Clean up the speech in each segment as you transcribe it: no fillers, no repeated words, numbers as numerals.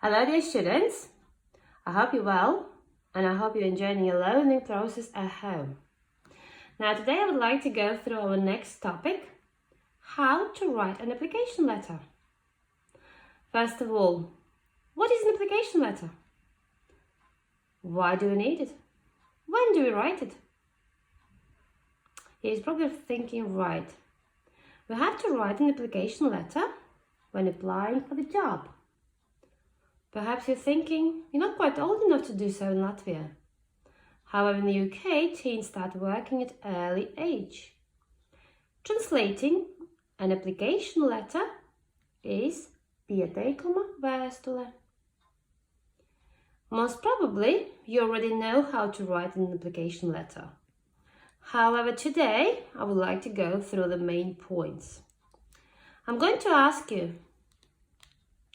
Hello dear students, I hope you're well and I hope you're enjoying your learning process at home. Now today I would like to go through our next topic, how to write an application letter. First of all, what is an application letter? Why do we need it? When do we write it? You're probably thinking, right, we have to write an application letter when applying for the job. Perhaps you're thinking you're not quite old enough to do so in Latvia. However, in the UK, teens start working at early age. Translating an application letter is pieteikuma vēstule. Most probably, you already know how to write an application letter. However, today, I would like to go through the main points. I'm going to ask you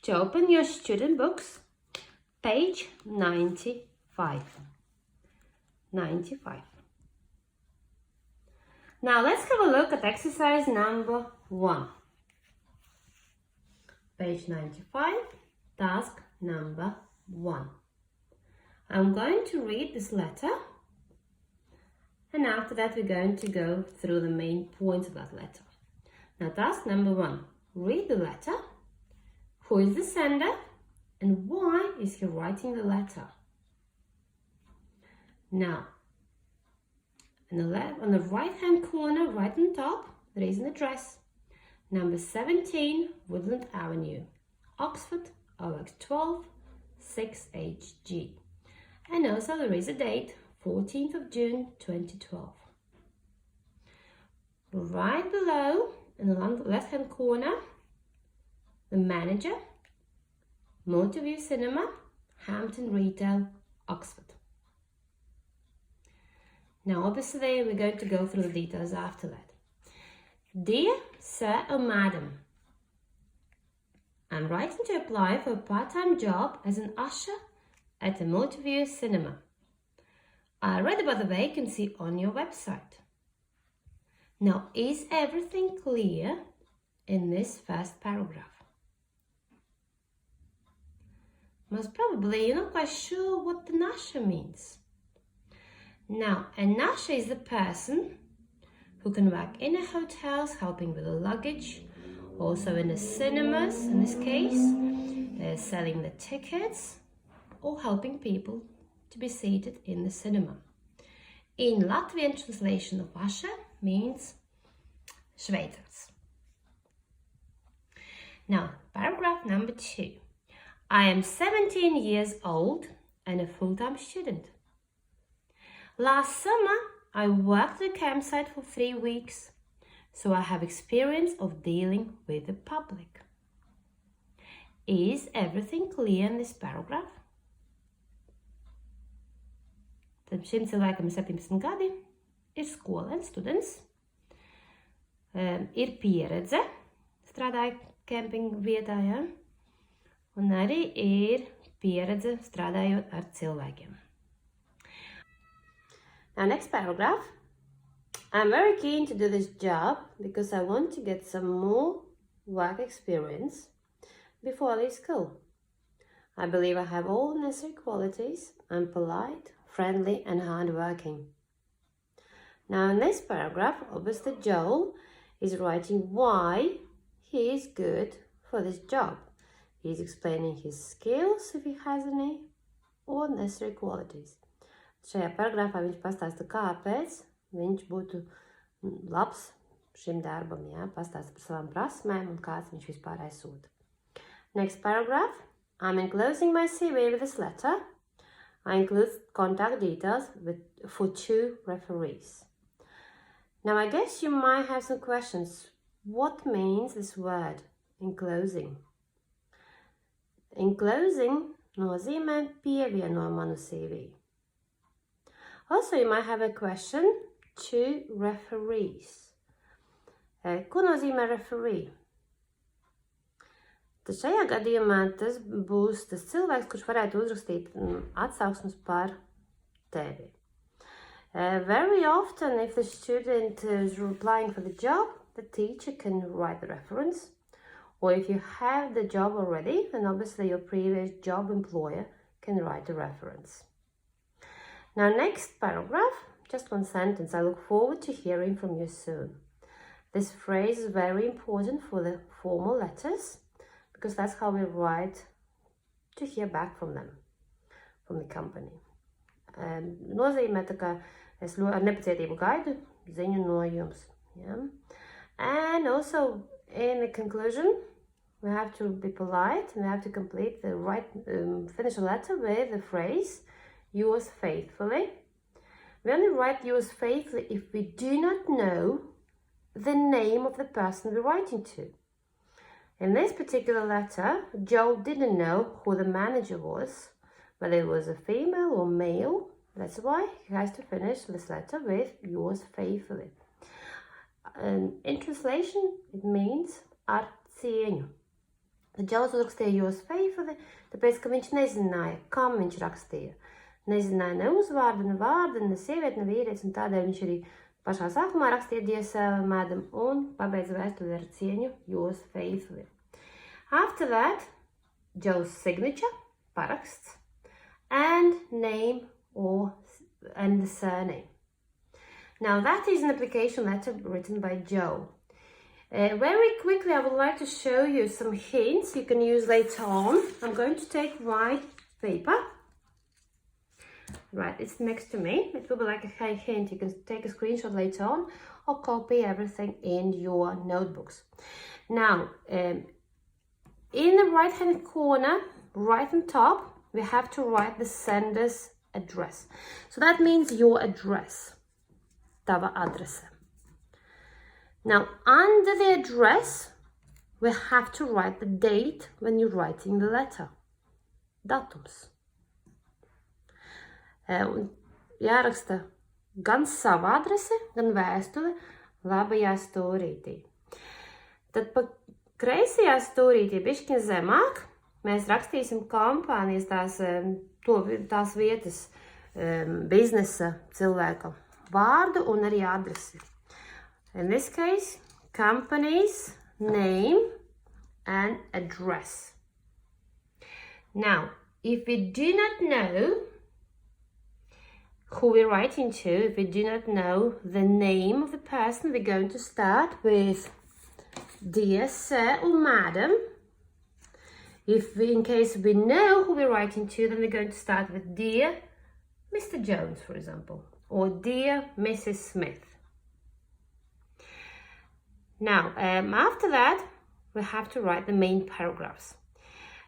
to open your student books, page 95. 95. Now let's have a look at exercise number 1. Page 95, task number 1. I'm going to read this letter, and after that we're going to go through the main points of that letter. Now task number 1, read the letter. Who is the sender and why is he writing the letter? Now, on the right hand corner, right on top, there is an address. Number 17 Woodland Avenue, Oxford, OX12 6HG. And also there is a date, 14th of June 2012. Right below, and along the left hand corner, the manager, Motorview Cinema, Hampton Retail, Oxford. Now obviously we're going to go through the details after that. Dear Sir or Madam, I'm writing to apply for a part-time job as an usher at the Motorview Cinema. I read about the vacancy on your website. Now, is everything clear in this first paragraph? Most probably you're not quite sure what an usher means. Now, an usher is the person who can work in a hotels helping with the luggage, also in the cinemas in this case, selling the tickets or helping people to be seated in the cinema. In Latvian translation of usher means šveicars. Now, paragraph number 2. I am 17 years old and a full-time student. Last summer, I worked at a campsite for 3 weeks, so I have experience of dealing with the public. Is everything clear in this paragraph? Tad šim cilvēkam ir 17 gadi, ir skolēns, students, ir pieredze, strādāja kempinga vietā, ja? Un arī ir pieredze strādājot ar cilvēkiem. Now next paragraph. I'm very keen to do this job because I want to get some more work experience before I leave school. I believe I have all the necessary qualities. I'm polite, friendly and hardworking. Now in this paragraph, obviously Joel is writing why he is good for this job. He's explaining his skills, if he has any, or necessary qualities. Šajā paragrāfā viņš pastāsta, kāpēc viņš būtu labs šim darbam, ja? Pastāsta par savām prasmēm un kāds viņš vispār esot. Next paragraph. I'm enclosing my CV with this letter. I include contact details for 2 referees. Now I guess you might have some questions. What means this word, enclosing? Enclosing nozīmē pievieno manu CV. Also, you might have a question, 2 referees. Ko nozīmē referee? Tad šajā gadījumā tas būs tas cilvēks, kurš varētu uzrakstīt atsauksmes par tevi. Very often, if the student is applying for the job, the teacher can write the reference, Or if you have the job already, then obviously your previous job employer can write a reference. Now, next paragraph, just one sentence. I look forward to hearing from you soon. This phrase is very important for the formal letters because that's how we write to hear back from them, from the company. Nozīmē tā kā es ar nepacietību gaidu ziņu no jums. Yeah? And also in the conclusion, we have to be polite and we have to complete the finish a letter with the phrase yours faithfully. We only write yours faithfully if we do not know the name of the person we're writing to. In this particular letter, Joe didn't know who the manager was, whether it was a female or male. That's why he has to finish this letter with yours faithfully. In translation, it means ar cieņu. Tad Džons uzrakstīja yours faithfully, tāpēc, ka viņš nezināja, kam viņš rakstīja. Nezināja ne uzvārdu, ne vārdu, ne sievieti, ne vīrietis, un tādēļ viņš arī pašā sākumā rakstīja Dear Sir, Madam, un pabeidza vēstuli ar cieņu yours faithfully. After that, Joe's signature, paraksts, and name and the surname. Now that is an application letter written by Joe. Very quickly, I would like to show you some hints you can use later on. I'm going to take white paper. Right, it's next to me. It will be like a hint. You can take a screenshot later on or copy everything in your notebooks. Now, in the right-hand corner, right on top, we have to write the sender's address. So that means your address. Tava adrese. Now, under the address, we have to write the date when you're writing the letter. Datums. Jāraksta gan sava adrese, gan vēstule labajā stūrītī. Tad pa kreisajā stūrītī bišķiņ zemāk mēs rakstīsim kompānijas tās vietas biznesa cilvēka vārdu un arī adresi. In this case, company's name and address. Now, if we do not know who we're writing to, if we do not know the name of the person, we're going to start with Dear Sir or Madam. In case we know who we're writing to, then we're going to start with Dear Mr. Jones, for example, or Dear Mrs. Smith. Now, after that, we have to write the main paragraphs.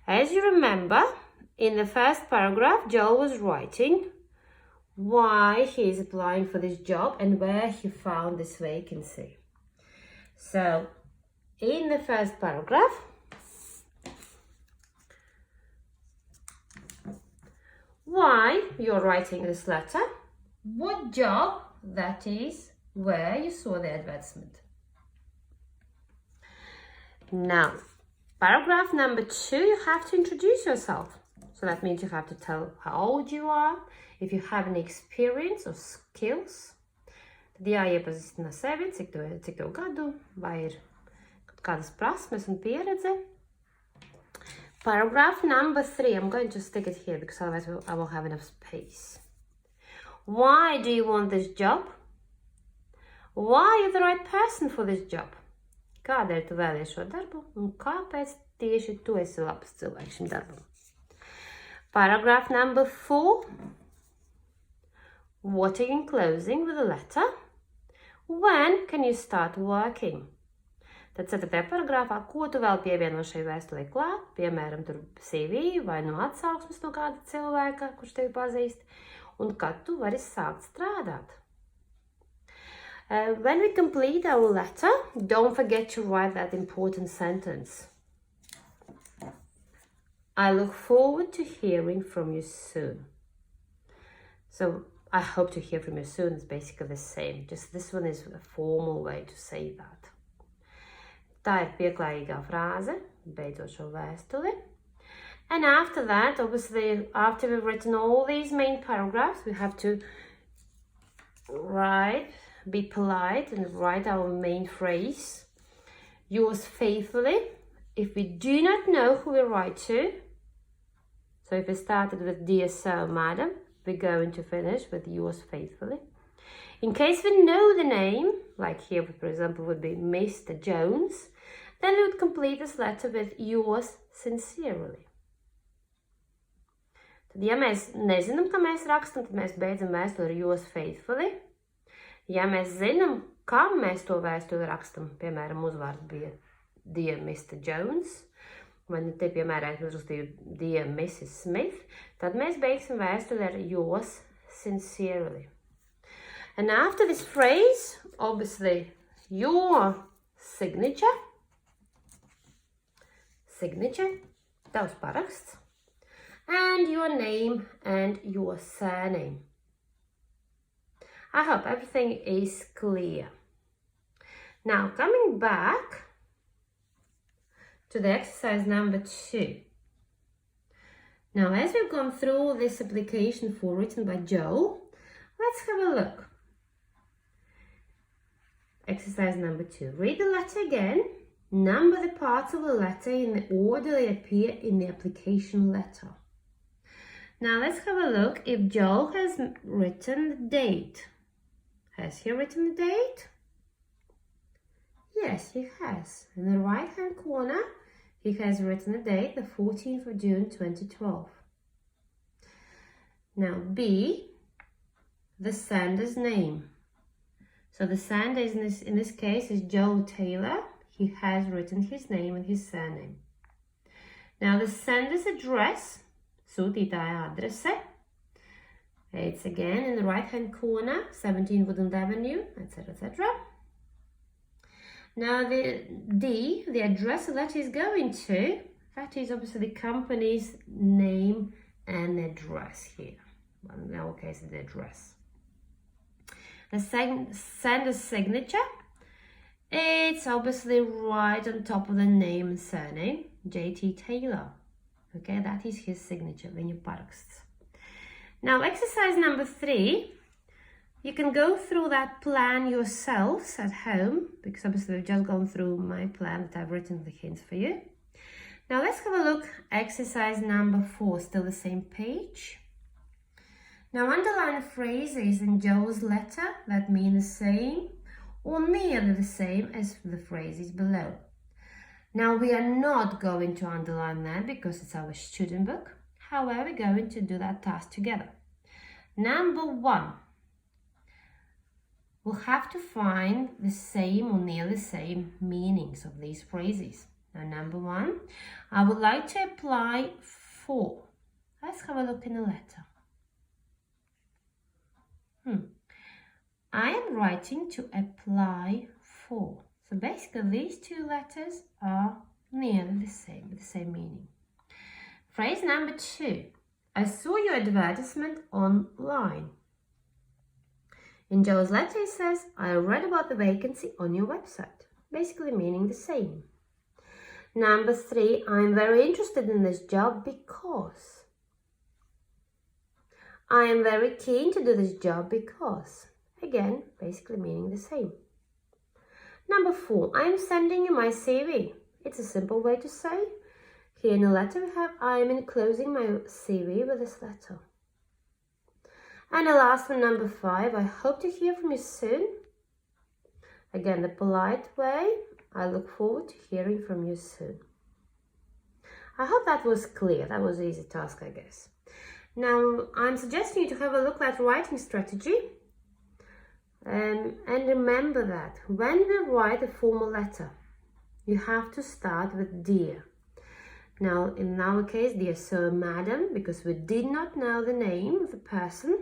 As you remember, in the first paragraph, Joe was writing why he is applying for this job and where he found this vacancy. So, in the first paragraph, why you're writing this letter, what job that is, where you saw the advertisement. Now, paragraph number 2, you have to introduce yourself. So that means you have to tell how old you are, if you have any experience or skills. Tad jāiepazīstina sevi, cik tev gadu, vai ir kaut kādas prasmes un pieredze. Paragraph number 3, I'm going to stick it here because otherwise I won't have enough space. Why do you want this job? Why are you the right person for this job? Kādēļ tu vēlies šo darbu un kāpēc tieši tu esi labs cilvēks šim darbam? Paragraph number 4. What are you enclosing with a letter? When can you start working? Tad 4. paragrāfā, ko tu vēl pievieno šai vēstulē klāt? Piemēram, tur CV vai no atsauksmes no kāda cilvēka, kurš tevi pazīst, un kad tu vari sākt strādāt. When we complete our letter, don't forget to write that important sentence. I look forward to hearing from you soon. So, I hope to hear from you soon is basically the same. Just this one is a formal way to say that. Tā ir pieklājīgā frāze, beidzot šo vēstuli. And after that, obviously, after we've written all these main paragraphs, we have to be polite and write our main phrase. Yours faithfully If we do not know who we write to, so if we started with Dear Sir, Madam, we're going to finish with Yours faithfully. In case we know the name, like here, for example, would be Mr. Jones, then we would complete this letter with Yours sincerely. Tad, ja mēs nezinām, ka mēs rakstam, tad mēs beidzam vēstuli ar Yours faithfully. Ja mēs zinām, kam mēs to vēstuli rakstam, piemēram, uzvārds bija Dear Mr. Jones, vai te, piemēram, uzrakstīju Dear Mrs. Smith, tad mēs beigsim vēstuli ar Yours sincerely. And after this phrase, obviously, your signature, tavs paraksts, and your name and your surname. I hope everything is clear. Now, coming back to the exercise number 2. Now, as we've gone through this application form written by Joe, let's have a look. Exercise number 2. Read the letter again. Number the parts of the letter in the order they appear in the application letter. Now let's have a look if Joe has written the date. Has he written the date? Yes, he has. In the right-hand corner, he has written the date, the 14th of June 2012. Now B, the sender's name. So the sender in this case is Joe Taylor. He has written his name and his surname. Now the sender's address, sūtītāja adrese, it's again in the right-hand corner, 17 Woodland Avenue, etc., etc. Now the address that is going to, that is obviously the company's name and address here. Well, in our case, the address. The sender's signature, it's obviously right on top of the name and surname, J.T. Taylor. Okay, that is his signature, viņa paraksts. Now, exercise number 3, you can go through that plan yourselves at home, because obviously we've just gone through my plan that I've written the hints for you. Now, let's have a look. Exercise number 4, still the same page. Now, underline phrases in Joe's letter that mean the same or nearly the same as the phrases below. Now, we are not going to underline that because it's our student book. However, we're going to do that task together. Number 1, we'll have to find the same or nearly the same meanings of these phrases. Now, number 1, I would like to apply for. Let's have a look in the letter. I am writing to apply for. So basically these two letters are nearly the same, with the same meaning. Phrase number 2. I saw your advertisement online. In Joe's letter it says, I read about the vacancy on your website. Basically meaning the same. Number 3. I'm very interested in this job because. I am very keen to do this job because. Again, basically meaning the same. Number 4, I am sending you my CV. It's a simple way to say. Here in the letter we have, I am enclosing my CV with this letter. And the last one, number 5, I hope to hear from you soon. Again, the polite way, I look forward to hearing from you soon. I hope that was clear. That was an easy task, I guess. Now, I'm suggesting you to have a look at writing strategy. And remember that when we write a formal letter, you have to start with dear. Now, in our case, dear sir, madam, because we did not know the name of the person.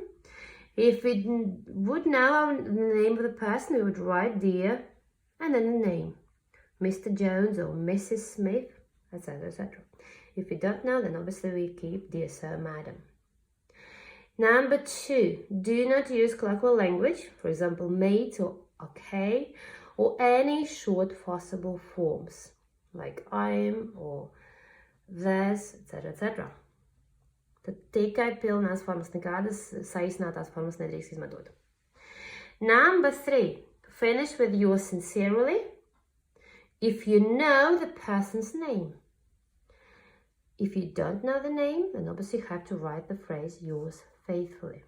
If we would know the name of the person, we would write dear and then the name, Mr. Jones or Mrs. Smith, etc., etc. If we don't know, then obviously we keep dear sir, madam. Number 2, do not use colloquial language, for example, mate or okay, or any short forcible forms, like I'm or there's, etc., etc. Tad tikai pilnās formas, nekādas saīsinātās formas nedrīkst izmantot. Number 3, finish with yours sincerely. if you know the person's name. If you don't know the name, then obviously you have to write the phrase yours faithfully.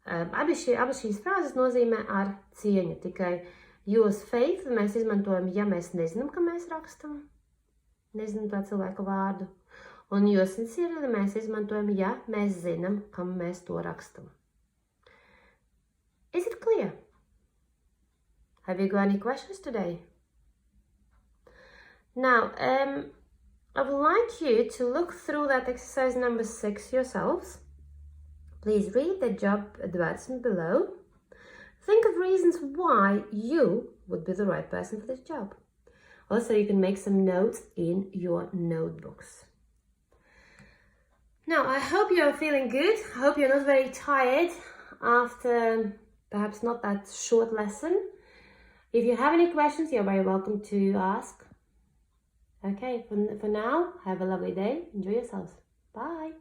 Abi šīs frāzes nozīmē ar cieņu, tikai yours faithfully mēs izmantojam, ja mēs nezinām, ka mēs rakstam, nezinām tā cilvēka vārdu. Un yours sincerely mēs izmantojam, ja mēs zinām, kam mēs to rakstam. Is it clear? Have you got any questions today? Now, I would like you to look through that exercise number 6 yourselves. Please read the job advertisement below. Think of reasons why you would be the right person for this job. Also, you can make some notes in your notebooks. Now, I hope you're feeling good. I hope you're not very tired after perhaps not that short lesson. If you have any questions, you're very welcome to ask. Okay, for now, have a lovely day. Enjoy yourselves. Bye.